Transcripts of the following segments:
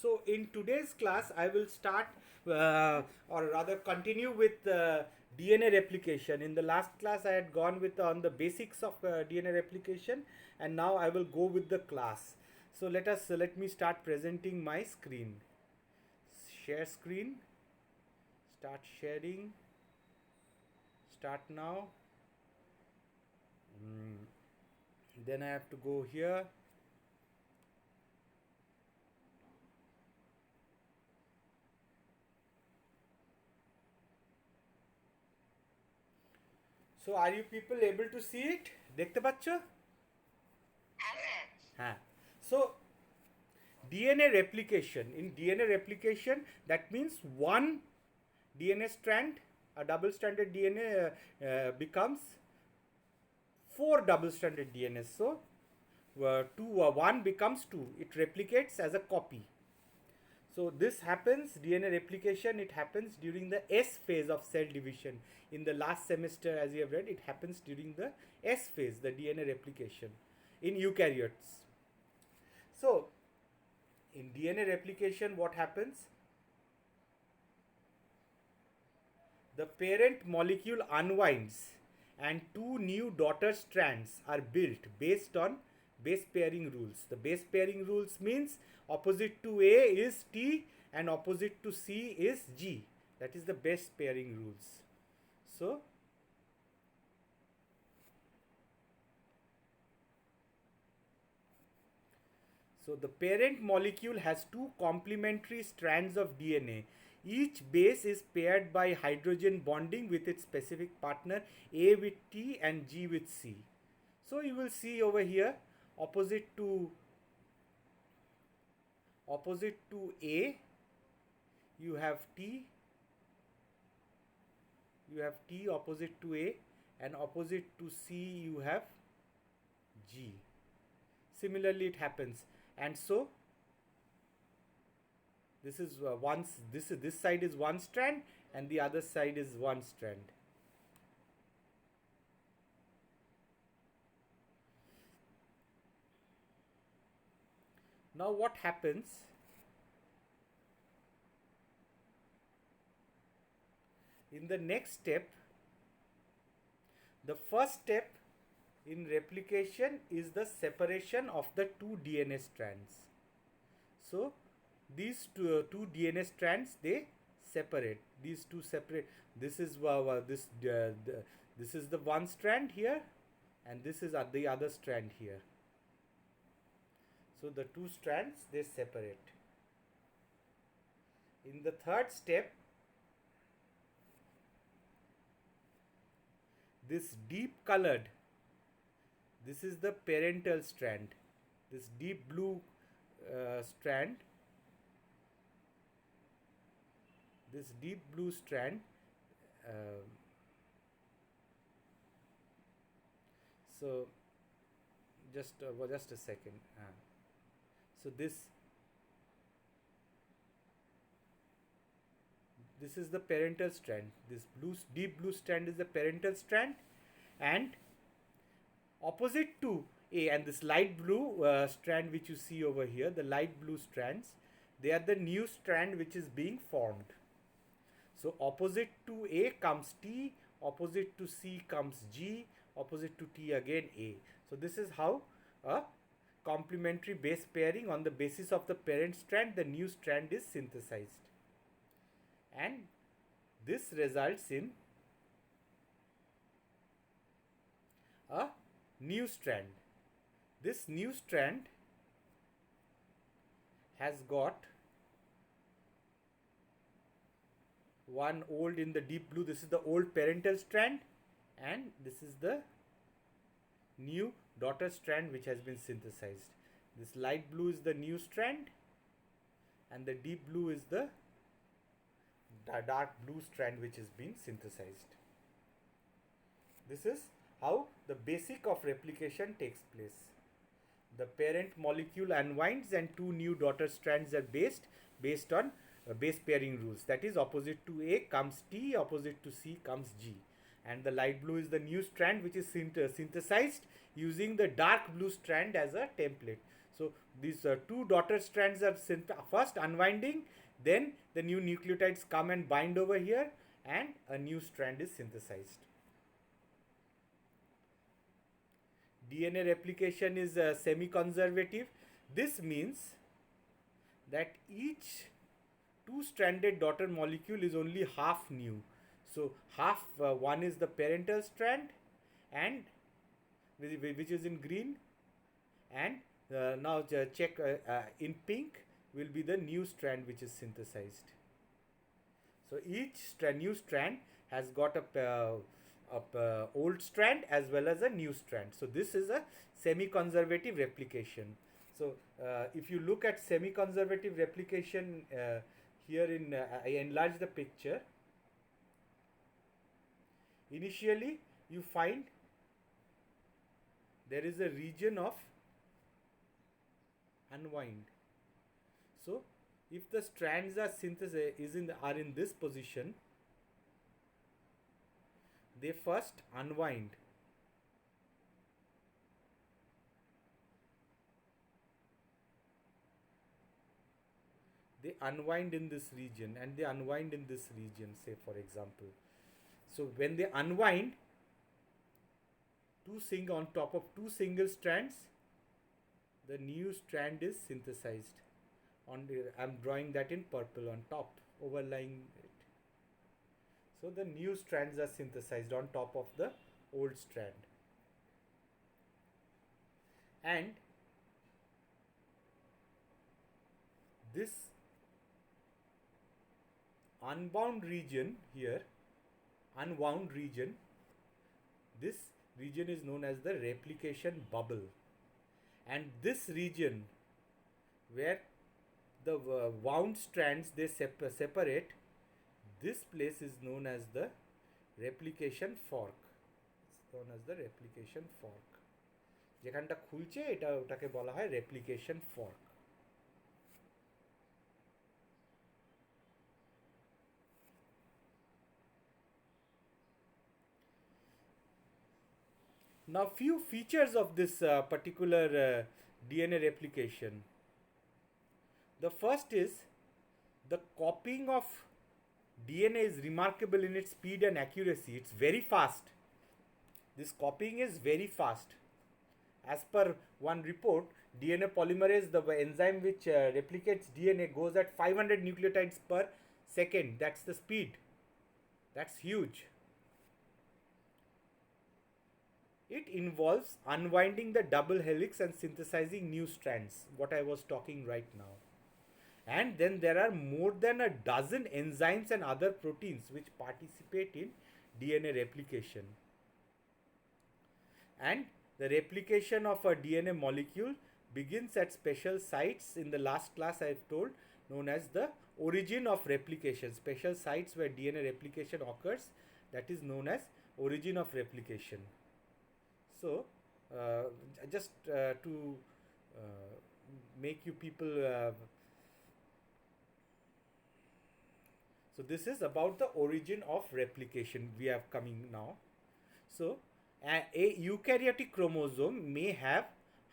So in today's class, I will start or rather continue with DNA replication. In the last class, I had gone with on the basics of DNA replication, and now I will go with the class. So let me start presenting my screen. Share screen. Start sharing. Start now. Then I have to go here. So are you people able to see it? देखते बच्चों? हाँ. So DNA replication. In DNA replication, that means one DNA strand, a double-stranded DNA becomes four double-stranded DNA. So one becomes two. It replicates as a copy. So this happens, DNA replication, it happens during the S phase of cell division. In the last semester, as you have read, it happens during the S phase, the DNA replication in eukaryotes. So in DNA replication, what happens? The parent molecule unwinds and two new daughter strands are built based on base pairing rules. The base pairing rules means opposite to A is T and opposite to C is G. That is the base pairing rules. So the parent molecule has two complementary strands of DNA. Each base is paired by hydrogen bonding with its specific partner, A with T and G with C. So you will see over here, opposite to A, you have T opposite to A, and opposite to C you have G. Similarly it happens, and so this is this side is one strand and the other side is one strand. Now what happens? In the next step, the first step in replication is the separation of the two DNA strands. So these two DNA strands, they separate. These two separate. This is this is the one strand here, and this is the other strand here. So the two strands, they separate. In the third step, this deep colored, this is the parental strand. This deep blue strand, so just a second. So this is the parental strand. This deep blue strand is the parental strand, and opposite to A, and this light blue strand which you see over here, the light blue strands, they are the new strand which is being formed. So opposite to A comes T, opposite to C comes G, opposite to T again A. So this is how a complementary base pairing on the basis of the parent strand, the new strand is synthesized. And this results in a new strand. This new strand has got one old in the deep blue, this is the old parental strand, and this is the new daughter strand which has been synthesized. This light blue is the new strand, and the deep blue is the dark blue strand which is being synthesized. This is how the basic of replication takes place. The parent molecule unwinds and two new daughter strands are based on base pairing rules. That is, opposite to A comes T, opposite to C comes G. and the light blue is the new strand which is synthesized using the dark blue strand as a template. So these two daughter strands are first unwinding, then the new nucleotides come and bind over here, and a new strand is synthesized. DNA replication is semi-conservative. This means that each two-stranded daughter molecule is only half new. So half one is the parental strand, and which is in green, and now check in pink will be the new strand which is synthesized. So each new strand has got a old strand as well as a new strand. So this is a semi-conservative replication. So if you look at semi-conservative replication here in I enlarge the picture. Initially you find there is a region of unwind. So if the strands are are in this position, they first unwind. They unwind in this region, and they unwind in this region, say for example. So when they unwind, on top of two single strands, the new strand is synthesized. I'm drawing that in purple on top, overlying it. So the new strands are synthesized on top of the old strand. And this unwound region, this region is known as the replication bubble. And this region where the wound strands they separate, this place is known as the replication fork. It's known as the replication fork. যেখানটা খুলছে ওটাকে বলা হয় replication fork. Now few features of this particular DNA replication. The first is the copying of DNA is remarkable in its speed and accuracy. It's very fast. This copying is very fast. As per one report, DNA polymerase, the enzyme which replicates DNA, goes at 500 nucleotides per second. That's the speed. That's huge. It involves unwinding the double helix and synthesizing new strands, what I was talking right now. And then there are more than a dozen enzymes and other proteins which participate in DNA replication. And the replication of a DNA molecule begins at special sites in the last class I have told, known as the origin of replication. Special sites where DNA replication occurs, that is known as origin of replication. So just to make you people so this is about the origin of replication we are coming now. So a eukaryotic chromosome may have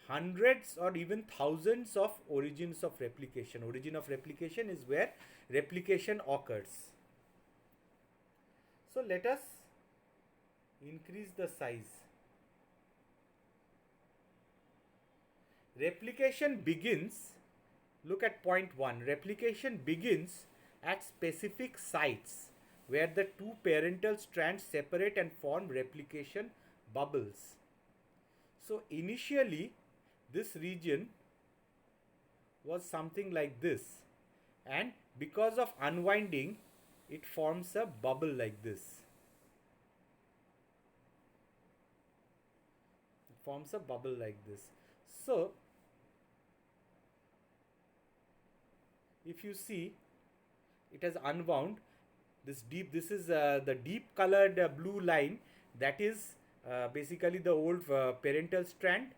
hundreds or even thousands of origins of replication. Origin of replication is where replication occurs. So let us increase the size. Replication begins, look at point 1. Replication begins at specific sites where the two parental strands separate and form replication bubbles. So initially this region was something like this, and because of unwinding it forms a bubble like this. It forms a bubble like this. So if you see, it has unwound. This is the deep colored blue line, that is basically the old parental strand,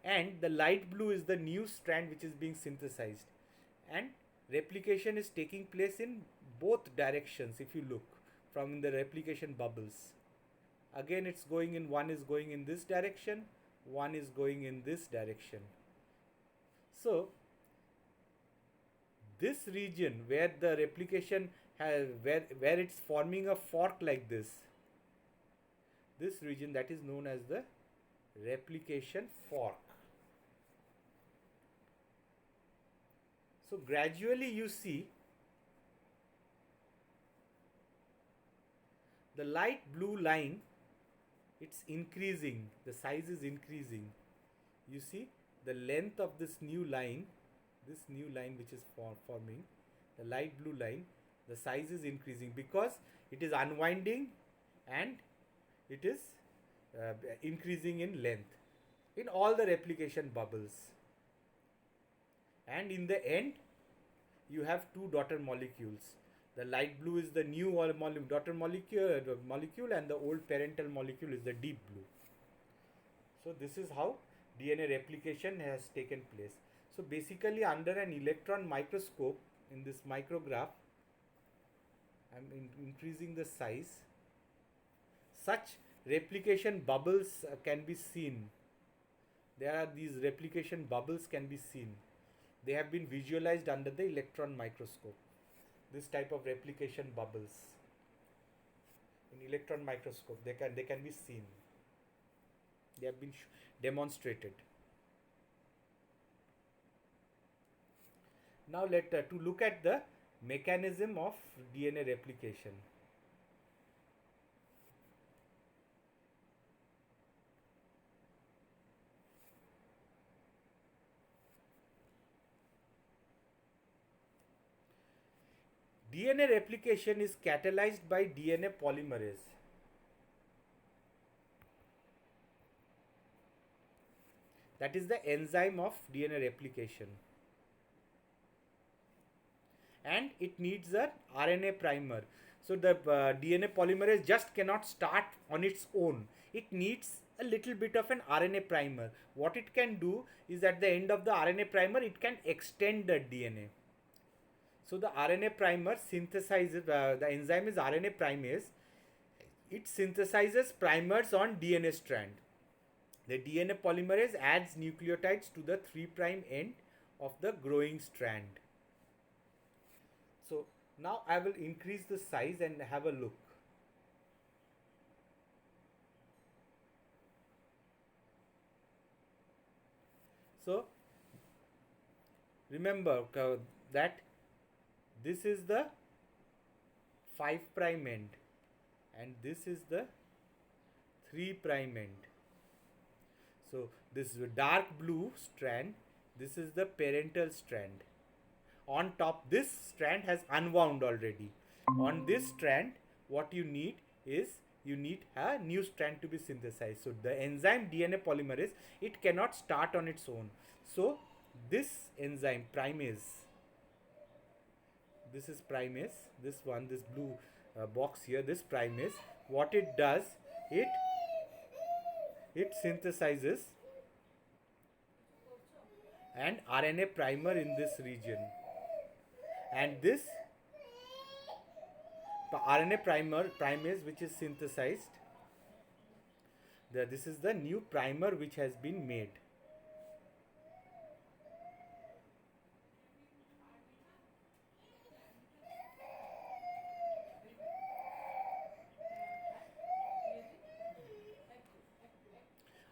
and the light blue is the new strand which is being synthesized. And replication is taking place in both directions if you look from the replication bubbles. Again it's going in, one is going in this direction, one is going in this direction. So this region where the replication has, where it's forming a fork like this region, that is known as the replication fork. So gradually you see the light blue line, it's increasing, the size is increasing. You see the length of this new line which is forming, the light blue line, the size is increasing because it is unwinding and it is increasing in length in all the replication bubbles. And in the end you have two daughter molecules. The light blue is the new daughter molecule and the old parental molecule is the deep blue. So this is how DNA replication has taken place. So basically under an electron microscope, in this micrograph, I am increasing the size, such replication bubbles can be seen. There are these replication bubbles can be seen. They have been visualized under the electron microscope. This type of replication bubbles in electron microscope, they can be seen. They have been demonstrated. Now to look at the mechanism of DNA replication. DNA replication is catalyzed by DNA polymerase. That is the enzyme of DNA replication. And it needs an RNA primer. So the DNA polymerase just cannot start on its own. It needs a little bit of an RNA primer. What it can do is at the end of the RNA primer, it can extend the DNA. So the RNA primer synthesizes, the enzyme is RNA primase. It synthesizes primers on DNA strand. The DNA polymerase adds nucleotides to the 3' end of the growing strand. So now I will increase the size and have a look. So remember that this is the 5' end and this is the 3' end. So this dark blue strand, this is the parental strand. On top, this strand has unwound already. On this strand, what you need is you need a new strand to be synthesized. So the enzyme DNA polymerase, it cannot start on its own. So this enzyme primase, this is primase, this one, this blue box here, this primase, what it does, it synthesizes an RNA primer in this region. And this RNA primase which is synthesized, this is the new primer which has been made.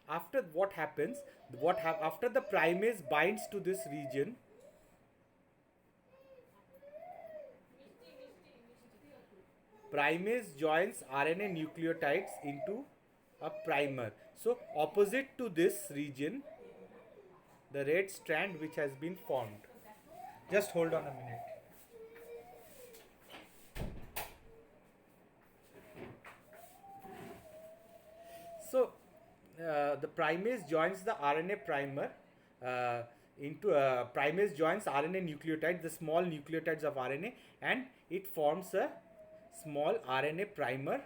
After what happens, after the primase binds to this region, primase joins RNA nucleotides into a primer. So opposite to this region, the red strand which has been formed. Just hold on a minute. So the primase joins the RNA primer into primase joins RNA nucleotides, the small nucleotides of RNA, and it forms a small RNA primer.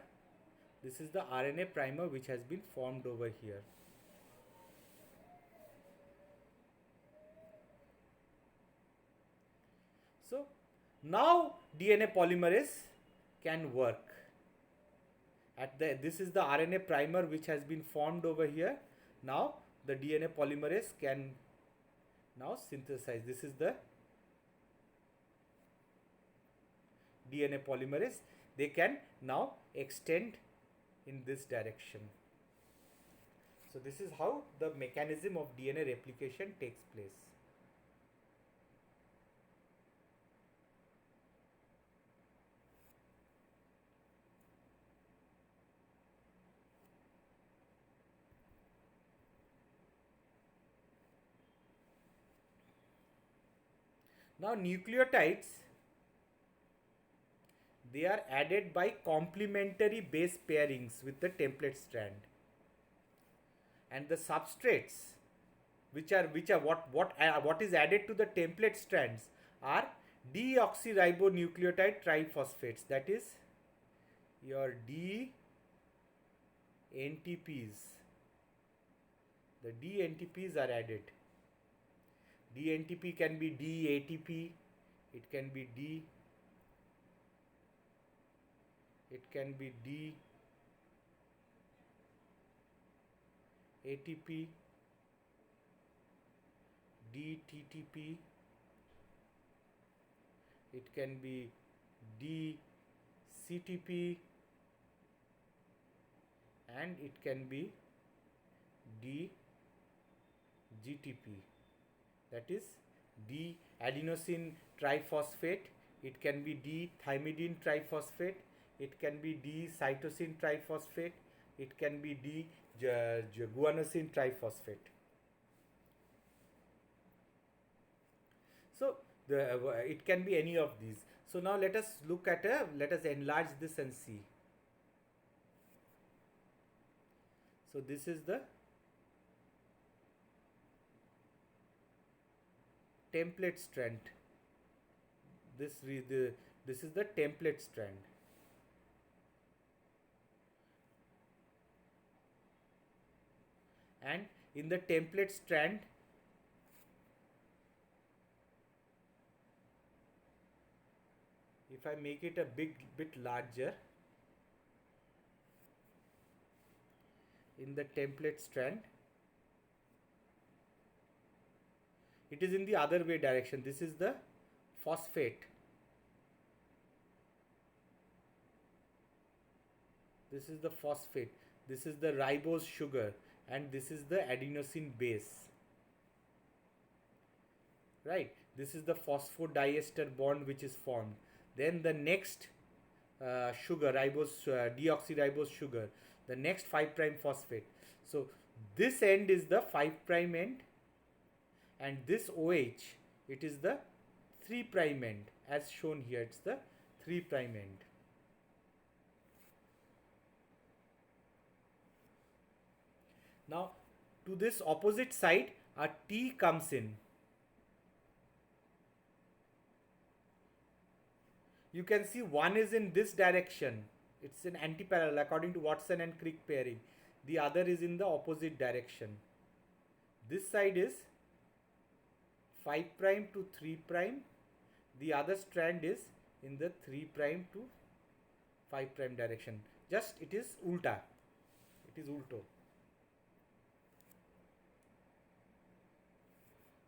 This is the RNA primer which has been formed over here. So now DNA polymerase can work, This is the RNA primer which has been formed over here. Now the DNA polymerase can now synthesize. This is the DNA polymerase. They can now extend in this direction. So this is how the mechanism of DNA replication takes place. Now nucleotides, they are added by complementary base pairings with the template strand, and the substrates which are what is added to the template strands are deoxyribonucleotide triphosphates, that is your DNTPs. The DNTPs are added. DNTP can be DATP, it can be DATP, DTTP, it can be DCTP, and it can be DGTP, that is D-adenosine triphosphate, it can be D-thymidine triphosphate, it can be D-cytosine triphosphate, it can be D-guanosine triphosphate. So it can be any of these. So now let us enlarge this and see. So this is the template strand. This is the template strand. And in the template strand, if I make it a bit larger, in the template strand, it is in the other way direction. This is the phosphate. This is the phosphate. This is the ribose sugar, and this is the adenosine base. Right? This is the phosphodiester bond which is formed. Then the next sugar, deoxyribose sugar, the next 5' phosphate. So this end is the 5' end, and this OH, it is the 3' end, as shown here. It's the 3' end. Now to this opposite side, a T comes in. You can see one is in this direction. It's an anti-parallel according to Watson and Crick pairing. The other is in the opposite direction. This side is 5' to 3'. The other strand is in the 3' to 5' direction. Just it is ulta. It is ulto.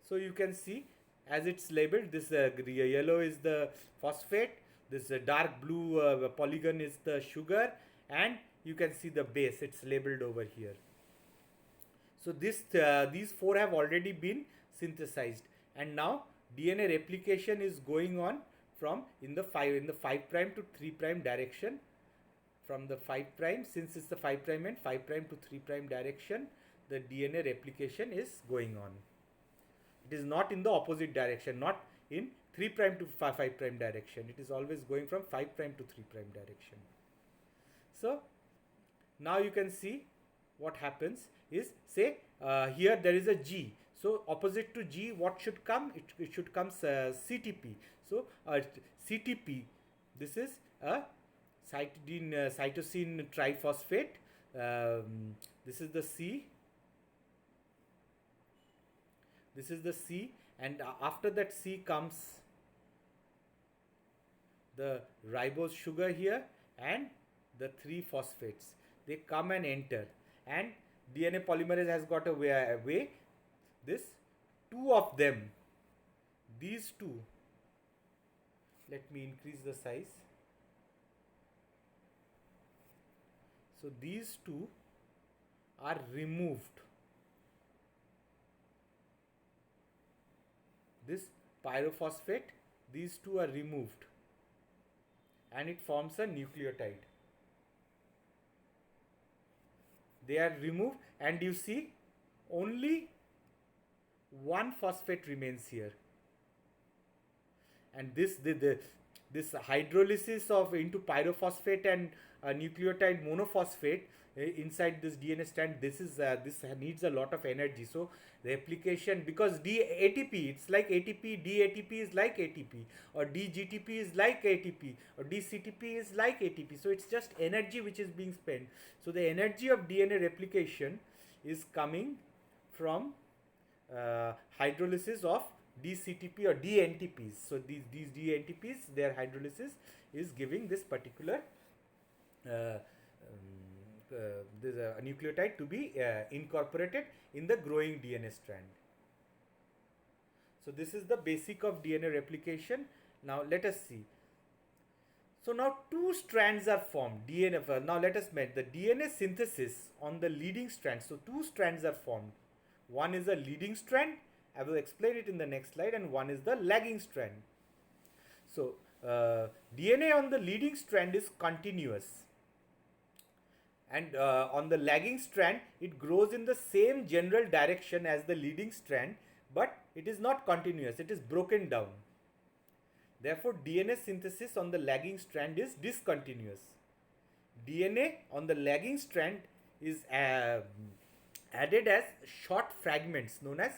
So you can see as it's labeled, this yellow is the phosphate, this dark blue polygon is the sugar, and you can see the base, it's labeled over here. So these four have already been synthesized, and now DNA replication is going on from in the 5' to 3' direction. From the 5', since it's the 5' and 5' to 3' direction, the DNA replication is going on. It is not in the opposite direction, not in 3' to 5' direction. It is always going from 5' to 3' direction. So now you can see what happens is, say here there is a G. So opposite to G, what should come? It should come CTP. So CTP, this is a cytosine triphosphate. This is the C. This is the C, and after that C comes the ribose sugar here, and the 3 phosphates. They come and enter, and DNA polymerase has got a way. This 2 of them, these 2, let me increase the size. So these 2 are removed. This pyrophosphate, these 2 are removed, and it forms a nucleotide. They are removed, and you see only 1 phosphate remains here. And this hydrolysis of into pyrophosphate and nucleotide monophosphate inside this DNA strand, this needs a lot of energy. So the application, because ATP, it's like ATP, DATP is like ATP, or DGTP is like ATP, or DCTP is like ATP. So it's just energy which is being spent. So the energy of DNA replication is coming from hydrolysis of DCTP or DNTPs. So these DNTPs, their hydrolysis is giving this particular this nucleotide to be incorporated in the growing DNA strand. So this is the basic of DNA replication. Now let us see. So now 2 strands are formed. Now let us make the DNA synthesis on the leading strand. So 2 strands are formed. One is a leading strand, I will explain it in the next slide, and one is the lagging strand. So DNA on the leading strand is continuous, and on the lagging strand it grows in the same general direction as the leading strand, but it is not continuous, it is broken down. Therefore DNA synthesis on the lagging strand is discontinuous. DNA on the lagging strand is added as short fragments known as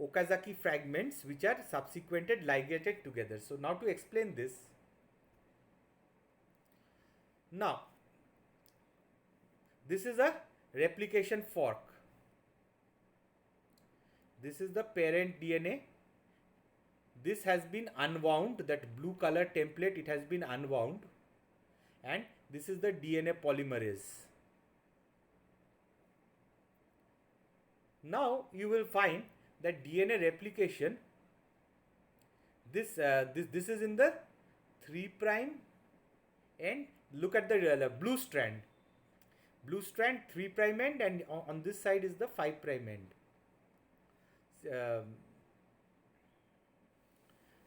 Okazaki fragments, which are subsequently ligated together. So now to explain this, now this is a replication fork. This is the parent DNA. This has been unwound, that blue color template, it has been unwound, and this is the DNA polymerase. Now you will find that DNA replication, this is in the 3' end. Look at the blue strand. Blue strand 3' end, and on this side is the 5' end.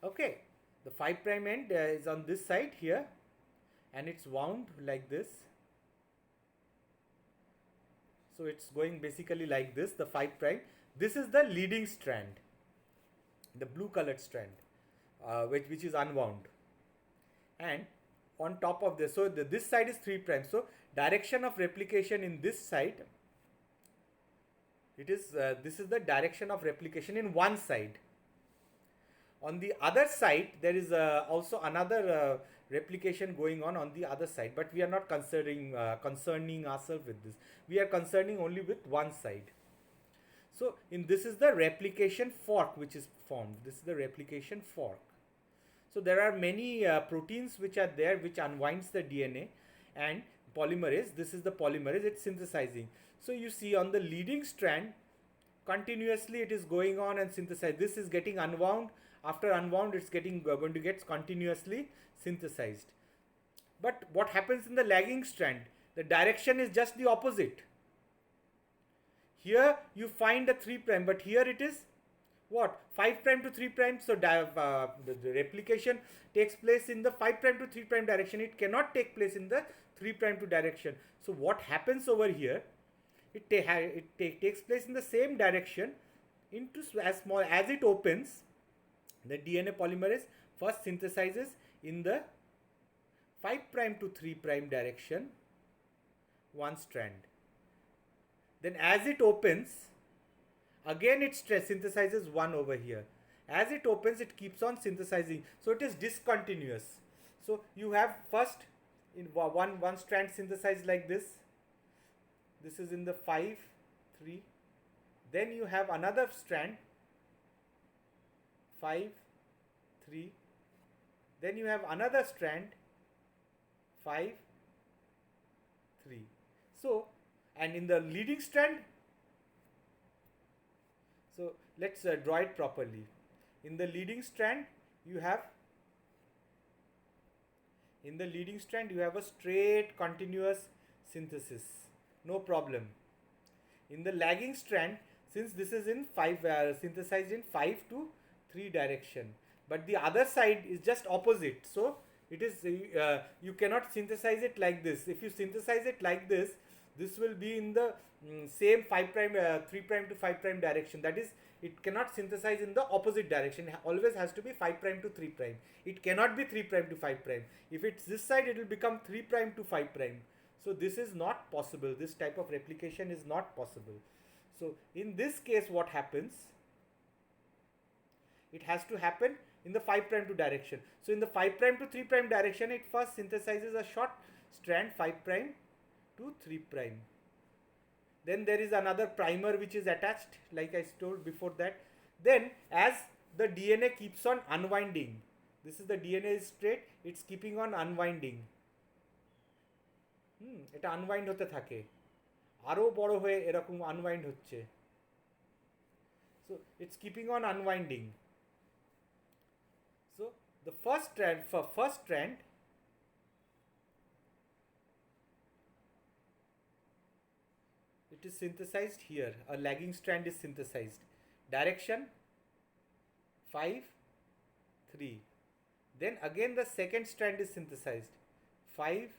Okay, the 5' end is on this side here, and it's wound like this. So it's going basically like this, the 5'. This is the leading strand, the blue colored strand, which is unwound. And on top of this, so this side is 3'. So direction of replication in this side, it is this is the direction of replication in one side. On the other side, there is also another replication going on the other side, but we are not concerning ourselves with this. We are concerning only with one side. So this is the replication fork which is formed. This is the replication fork. So there are many proteins which are there which unwinds the DNA, and polymerase, this is the polymerase, it's synthesizing. So you see on the leading strand, continuously it is going on and synthesized. This is getting unwound. After unwound, it's going to get continuously synthesized. But what happens in the lagging strand? The direction is just the opposite. Here you find a 3', but here it is what? 5' to 3'. So the replication takes place in the 5' to 3' direction. It cannot take place in the 3' to direction. So what happens over here? It takes place in the same direction into as small as it opens. The DNA polymerase first synthesizes in the 5' to 3' direction one strand. Then as it opens, again it synthesizes one over here. As it opens, it keeps on synthesizing. So it is discontinuous. So you have first in one strand synthesized like this. This is in the 5, 3. Then you have another strand 5, 3. Then you have another strand 5, 3. So, and in the leading strand, so let's draw it properly. In the leading strand, you have a straight continuous synthesis, no problem. In the lagging strand, since this is in synthesized in 5 to 3 direction, but the other side is just opposite, so it is you cannot synthesize it like this. If you synthesize it like this, this will be in the same 5 prime 3 prime to 5 prime direction. That is, it cannot synthesize in the opposite direction. It always has to be 5 prime to 3 prime. It cannot be 3 prime to 5 prime. If it's this side, it will become 3 prime to 5 prime. So this is not possible. This type of replication is not possible. So in this case, what happens? It has to happen in the 5 prime to direction. So in the 5 prime to 3 prime direction, it first synthesizes a short strand 5 prime to 3 prime. Then there is another primer which is attached, like I told before that. Then as the DNA keeps on unwinding, this is the DNA is straight, it's keeping on unwinding. এটা unwind হতে থাকে, আরও বড় হয়ে এরকম unwind হচ্ছে। So it's keeping on unwinding. So the first strand it is synthesized here. A lagging strand is synthesized. Direction 5, 3. Then again the second strand is synthesized. 5,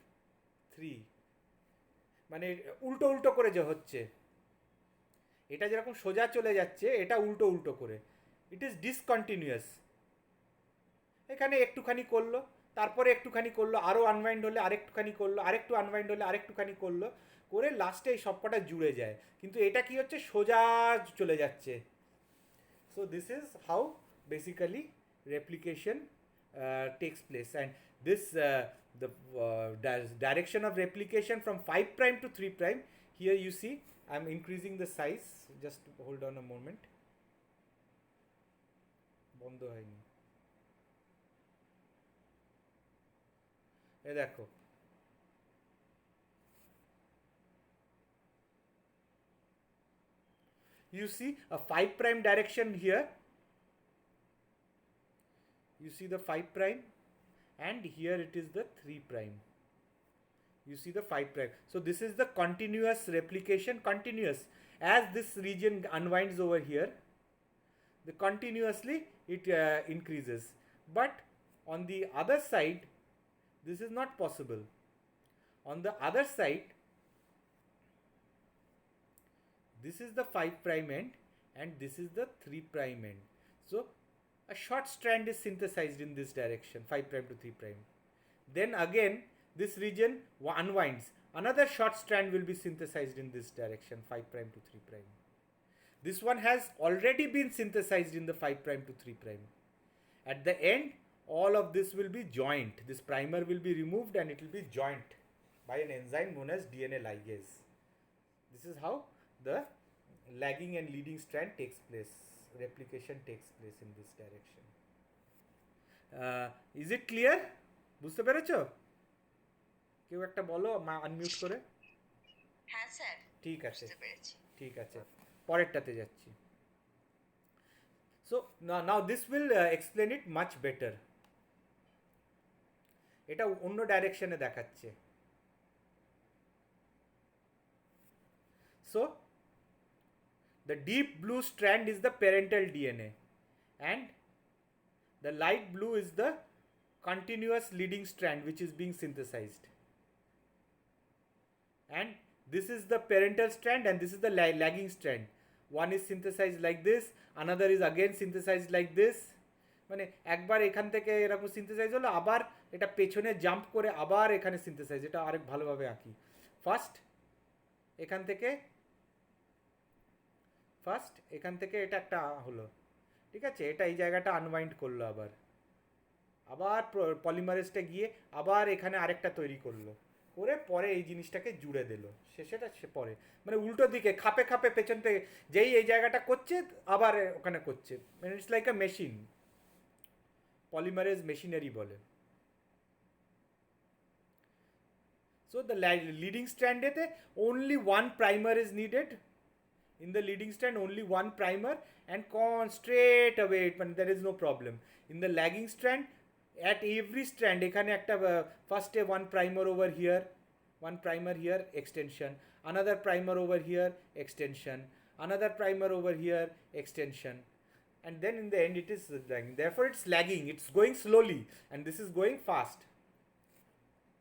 3. মানে উল্টো উল্টো করে যে হচ্ছে, এটা যেরকম সোজা চলে যাচ্ছে, এটা উল্টো উল্টো করে। It is discontinuous. এখানে একটুখানি করলো, তারপরে একটুখানি করলো, আরও আনওয়াইন্ড হলে আরেকটুখানি করলো, আরেকটু আনওয়াইন্ড হলে আরেকটুখানি করলো, করে লাস্টে এই সবকটা জুড়ে যায়। কিন্তু এটা কি হচ্ছে, সোজা চলে যাচ্ছে। So this is how basically replication takes place, and this the direction of replication from 5 prime to 3 prime, here you see I am increasing the size, just hold on a moment, বন্ধ হয়নি, এই দেখো you see a 5 prime direction here, you see the 5 prime, and here it is the 3 prime, you see the 5 prime. So this is the continuous replication, continuous. As this region unwinds over here, the continuously it increases. But on the other side, this is not possible. On the other side, this is the 5 prime end and this is the 3 prime end. So a short strand is synthesized in this direction, 5 prime to 3 prime. Then again this region unwinds, another short strand will be synthesized in this direction, 5 prime to 3 prime. This one has already been synthesized in the 5 prime to 3 prime. At the end, all of this will be joined. This primer will be removed and it will be joined by an enzyme known as DNA ligase. This is how the lagging and leading strand takes place. Replication takes place in this direction. Is it clear? বুঝতে পেরেছো? কেউ একটা বলো, unmute করে। হ্যাঁ sir, ঠিক আছে, বুঝতে পেরেছি। ঠিক আছে, পরেরটাতে যাচ্ছি। So now this will explain it much better. এটা অন্য ডাইরেকশনে দেখাচ্ছে। So the deep blue strand is the parental DNA and the light blue is the continuous leading strand which is being synthesized. And this is the parental strand and this is the lagging strand. One is synthesized like this, another is again synthesized like this. মানে একবার এখান থেকে এরকম synthesise হলো, আবার এটা পেছনে jump করে আবার এখানে সিনথেসাইজ। এটা আরেক ভালোভাবে আঁকি। ফার্স্ট এখান থেকে এটা একটা হলো, ঠিক আছে, এটা এই জায়গাটা আনওয়াইন্ড করলো, আবার পলিমারেজটা গিয়ে আবার এখানে আরেকটা তৈরি করলো, করে পরে এই জিনিসটাকে জুড়ে দিল, সেটা পরে মানে উল্টো দিকে খাপে খাপে পেছন থেকে যেই এই জায়গাটা করছে আবার ওখানে করছে, মানে it's like a machine, polymerase machinery বলে। So the leading strand only one primer is needed. In the leading strand only one primer, and straight away there is no problem. In the lagging strand, at every strand ekhane ekta first one primer over here, one primer here, extension, another primer over here, extension, another primer over here, extension, and then in the end it is lagging. Therefore it's lagging, it's going slowly, and this is going fast.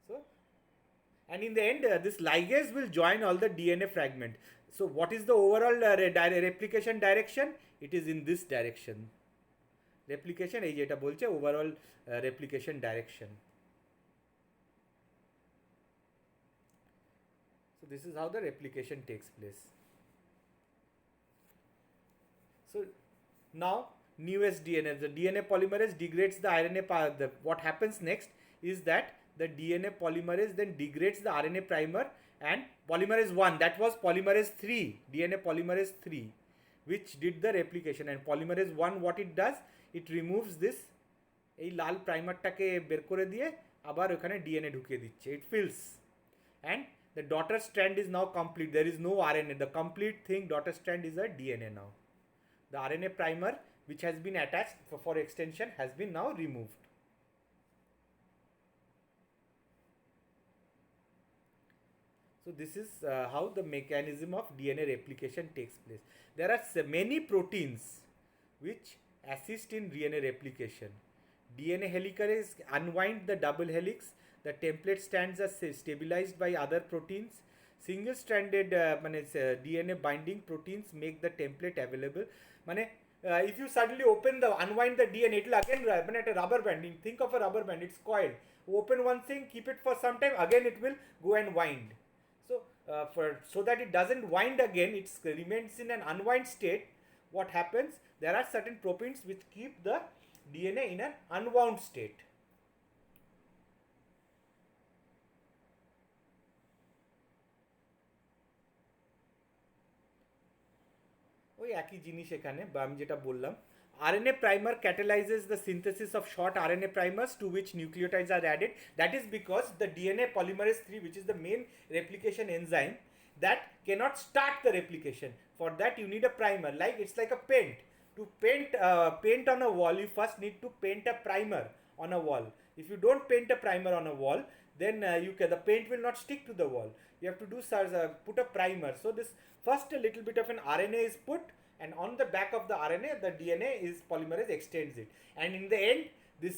So, and in the end this ligase will join all the DNA fragment. So what is the overall replication direction? It is in this direction. Replication ei jeta bolche overall replication direction. So this is how the replication takes place. So now newest DNA, the DNA polymerase degrades the RNA. What happens next is that the DNA polymerase then degrades the RNA primer and polymerase 1, that was polymerase 3, DNA polymerase 3, which did the replication. And polymerase 1, what it does, it removes this এই লাল প্রাইমারটাকে বের করে দিয়ে আবার ওখানে DNA ঢুকিয়ে দিচ্ছে, it fills, and the daughter strand is now complete. There is no RNA. The complete thing, daughter strand, is a DNA now. The RNA primer which has been attached for extension has been now removed. So this is how the mechanism of DNA replication takes place. There are many proteins which assist in DNA replication. DNA helicase unwind the double helix. The template strands are stabilized by other proteins. Single-stranded DNA binding proteins make the template available. If you suddenly unwind the DNA, it will again a rubber band. Think of a rubber band, it's coiled. Open one thing, keep it for some time, again it will go and wind. So that it doesn't wind again, it remains in an unwind state. What happens? There are certain proteins which keep the DNA in an unwound state. ওই একই জিনিস এখানে আমি যেটা বললাম, RNA primer catalyzes the synthesis of short RNA primers to which nucleotides are added. That is because the DNA polymerase 3, which is the main replication enzyme, that cannot start the replication. For that you need a primer. Like it's like a paint. To paint on a wall, you first need to paint a primer on a wall. If you don't paint a primer on a wall, then the paint will not stick to the wall. You have to do put a primer. So this first a little bit of an RNA is put, and on the back of the RNA, the DNA is polymerase extends it, and in the end, this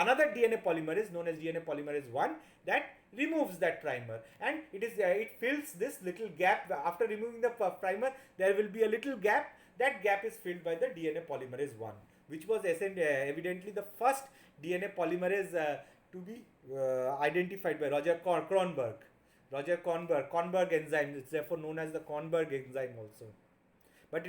another DNA polymerase known as DNA polymerase 1 that removes that primer, and it fills this little gap. After removing the primer, there will be a little gap. That gap is filled by the DNA polymerase 1, which was evidently the first DNA polymerase to be identified by Roger Kornberg. Kornberg enzyme, it's therefore known as the Kornberg enzyme also. But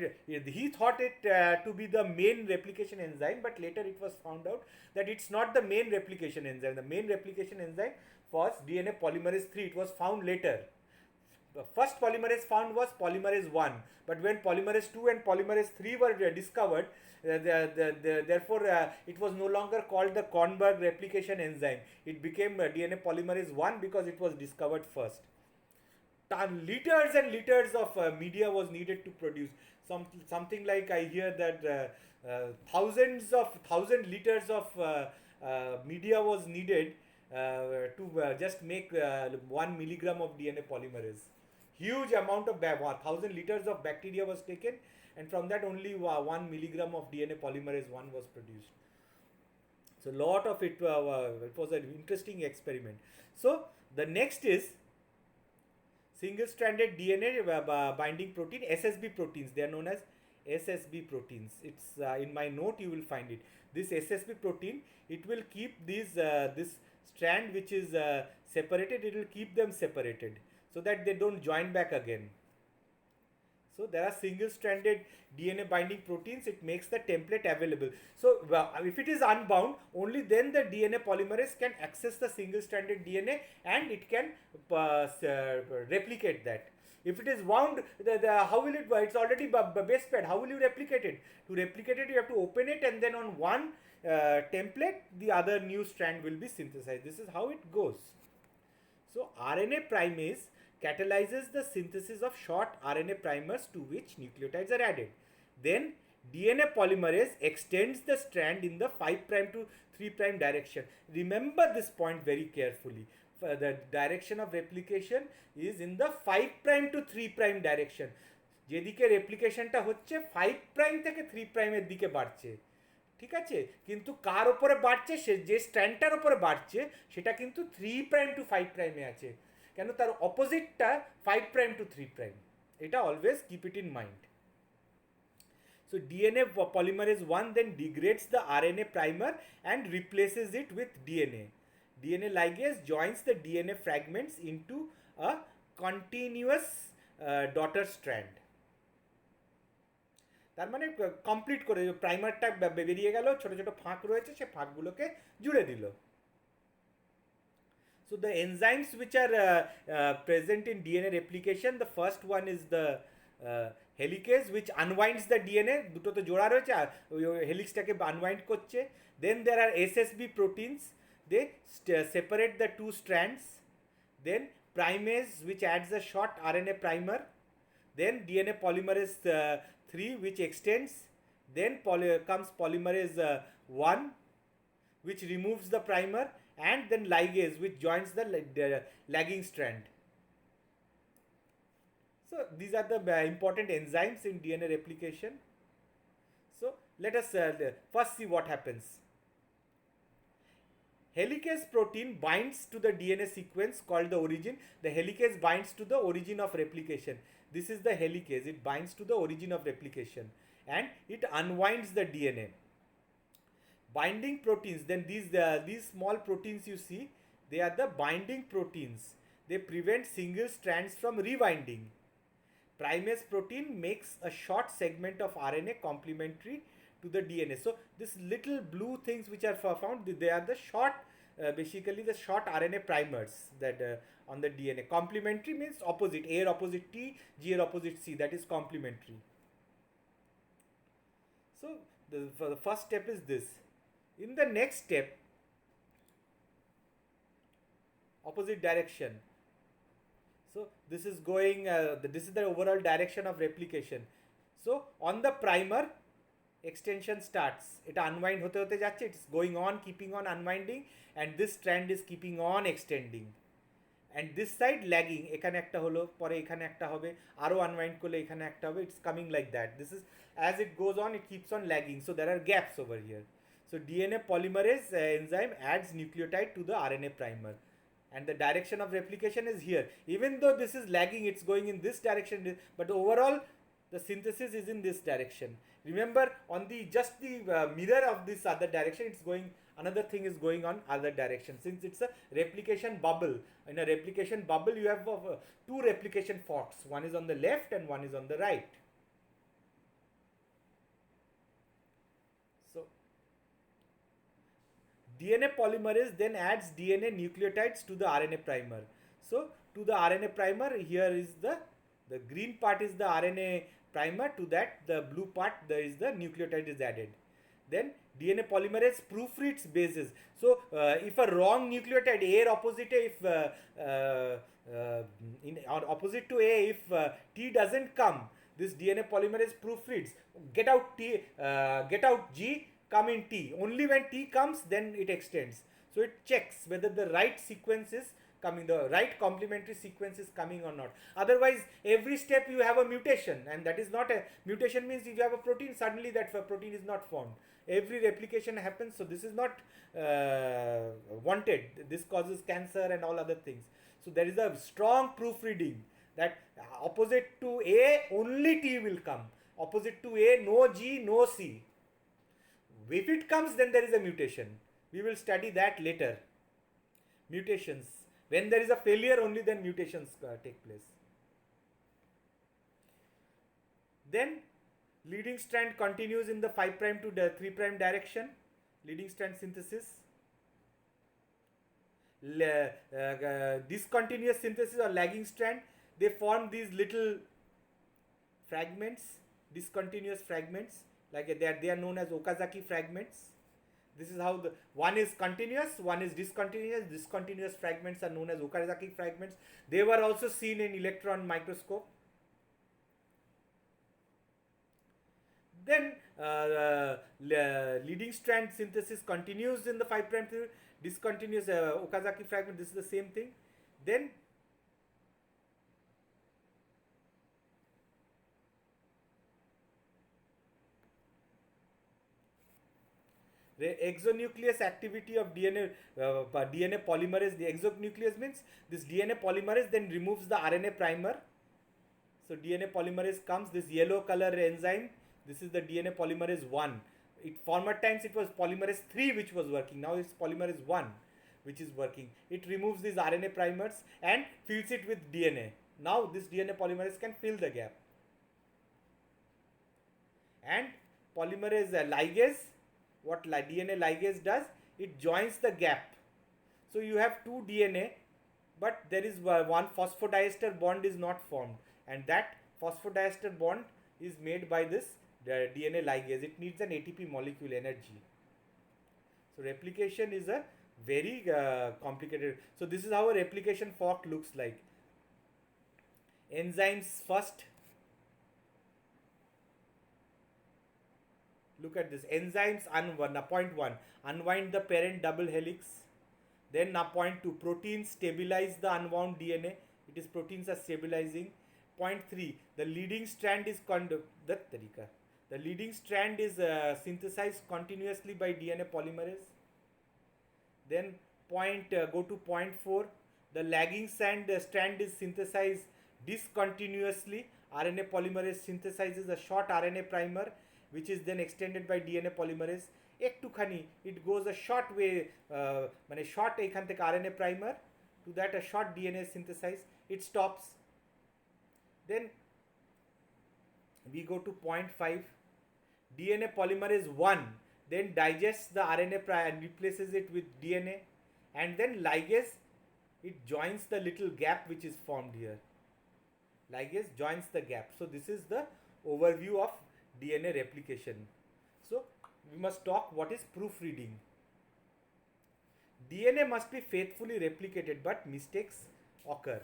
he thought it to be the main replication enzyme, but later it was found out that it's not the main replication enzyme. The main replication enzyme was DNA polymerase 3. It was found later. The first polymerase found was polymerase 1, but when polymerase 2 and polymerase 3 were discovered, therefore it was no longer called the Kornberg replication enzyme. It became DNA polymerase 1 because it was discovered first. Liters and liters of media was needed to produce something like, I hear that 1,000 liters of media was needed to just make 1 milligram of DNA polymerase. Huge amount of 1,000 liters of bacteria was taken, and from that only 1 milligram of DNA polymerase 1 was produced. So lot of it was an interesting experiment. So the next is single-stranded DNA binding protein, SSB proteins. They are known as SSB proteins. It's in my note you will find it. This SSB protein, it will keep this strand which is separated, it will keep them separated so that they don't join back again. So there are single-stranded DNA binding proteins. It makes the template available. So if it is unbound, only then the DNA polymerase can access the single-stranded DNA and it can replicate that. If it is wound, how will it? It's already base paired. How will you replicate it? To replicate it, you have to open it, and then on one template, the other new strand will be synthesized. This is how it goes. So RNA primase catalyzes the synthesis of short RNA primers to which nucleotides are added. Then DNA polymerase extends the strand in the 5' to 3' direction. Remember this point very carefully. The direction of replication is in the 5' to 3' direction. যেদিকে রেপ্লিকেশনটা হচ্ছে 5' থেকে 3' এর দিকে বাড়ছে, ঠিক আছে, কিন্তু কার ওপরে বাড়ছে, সে যে স্ট্র্যান্ডটার ওপরে বাড়ছে সেটা কিন্তু 3' টু 5' আছে, কেন তার অপোজিটটা 5' টু 3'। এটা always keep it in mind. So DNA polymerase 1 then degrades the RNA primer and replaces it with DNA. DNA ligase joins the DNA fragments into a continuous daughter strand. তার মানে complete করে প্রাইমারটা বেরিয়ে গেল, ছোট ছোট ফাঁক রয়েছে, সে ফাঁকগুলোকে জুড়ে দিল। So the enzymes which are present in DNA replication, the first one is the helicase which unwinds the DNA, দুটো তো জোড়া রয়েছে, ওই হেলিক্সটাকে আনওয়াইন্ড করছে। Then there are SSB proteins, they separate the two strands. Then primase which adds a short RNA primer. Then DNA polymerase 3 which extends. Then comes polymerase 1 which removes the primer, and then ligase which joins the lagging strand. So these are the important enzymes in DNA replication. So let us first see what happens. Helicase protein binds to the DNA sequence called the origin. The helicase binds to the origin of replication. This is the helicase. It binds to the origin of replication and it unwinds the DNA. Binding proteins, then these small proteins you see, they are the binding proteins. They prevent single strands from rewinding. Primase protein makes a short segment of RNA complementary to the DNA. So this little blue things which are found, they are the short, basically the short RNA primers that on the DNA. Complementary means opposite, A opposite T, G opposite C, that is complementary. So the first step is this. In the next step, opposite direction. So this is going, this is the overall direction of replication. So on the primer, extension starts. It unwind hote hote jacche, it's going on, keeping on unwinding, and this strand is keeping on extending. And this side lagging, এখানে একটা হলো, পরে এখানে একটা হবে, আরো unwind করলে এখানে একটা হবে, it's coming like that. This is, as it goes on, it keeps on lagging. So there are gaps over here. So DNA polymerase enzyme adds nucleotide to the RNA primer. And the direction of replication is here. Even though this is lagging, it's going in this direction, but overall the synthesis is in this direction. Remember, on the just the mirror of this other direction, it's going, another thing is going on other direction. Since it's a replication bubble, in a replication bubble you have two replication forks. One is on the left and one is on the right. So DNA polymerase then adds DNA nucleotides to the RNA primer. So to the RNA primer, here is the green part is the RNA primer, to that the blue part there is the nucleotide is added. Then DNA polymerase proofreads bases. So if a wrong nucleotide, A opposite A, if in or opposite to A, if T doesn't come, this DNA polymerase proofreads, get out T, get out G, come in T. Only when T comes, then it extends. So it checks whether the right sequence is coming, the right complementary sequence is coming or not. Otherwise, every step you have a mutation, and that is not a mutation. Means if you have a protein, suddenly that protein is not formed. Every replication happens, so this is not wanted. This causes cancer and all other things. So there is a strong proofreading that opposite to A, only T will come. Opposite to A, no G, no C. If it comes, then there is a mutation. We will study that later. Mutations. When there is a failure, only then mutations take place. Then leading strand continues in the 5' to the 3' direction. Leading strand synthesis. Discontinuous synthesis or lagging strand, they form these little fragments, discontinuous fragments, like they are known as Okazaki fragments. This is how the one is continuous, one is discontinuous. Discontinuous fragments are known as Okazaki fragments. They were also seen in electron microscope. Then leading strand synthesis continues in the 5' period. Discontinuous Okazaki fragment, this is the same thing. Then the exonuclease activity of DNA polymerase. The exonuclease means this DNA polymerase then removes the RNA primer. So DNA polymerase comes, this yellow color enzyme. This is the DNA polymerase 1. Former times it was polymerase 3 which was working. Now it's polymerase 1 which is working. It removes these RNA primers and fills it with DNA. Now this DNA polymerase can fill the gap. And polymerase ligase, what DNA ligase does, it joins the gap. So you have two DNA, but there is one phosphodiester bond is not formed, and that phosphodiester bond is made by this DNA ligase. It needs an ATP molecule energy. So replication is a very complicated. So this is how a replication fork looks like. Enzymes first. Look at this. Enzymes point 1 unwind the parent double helix. Then point 2 proteins stabilize the unwound DNA. It is proteins are stabilizing. Point 3 the leading strand is the leading strand is synthesized continuously by DNA polymerase. Then go to point 4 the lagging strand is synthesized discontinuously. RNA polymerase synthesizes a short RNA primer which is then extended by DNA polymerase. Ektukhani it goes a short way, short ekhan theke RNA primer to that a short DNA synthesize. It stops. Then we go to point 5. DNA polymerase 1 then digests the RNA and replaces it with DNA, and then ligase it joins the little gap which is formed here. Ligase joins the gap. So this is the overview of DNA replication. So we must talk what is proofreading. DNA must be faithfully replicated, but mistakes occur.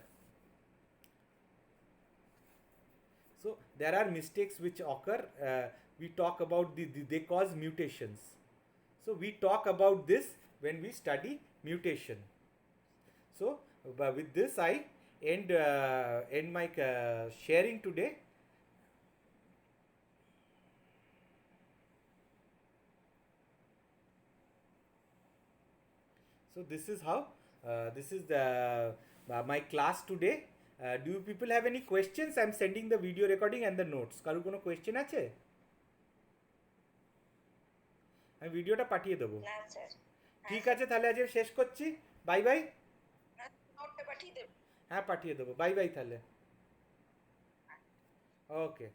So there are mistakes which occur. We talk about they cause mutations. So we talk about this when we study mutation. So with this I end my sharing today. So this is how this is the my class today. Do you people have any questions? I am sending the video recording and the notes. কারো কোনো question আছে? আমি ভিডিওটা পাঠিয়ে দেবো। না sir. ঠিক আছে তাহলে আজ শেষ করছি। Bye bye. নোটটা পাঠিয়ে দেব। হ্যাঁ পাঠিয়ে দেবো। বাই বাই তাহলে। ওকে।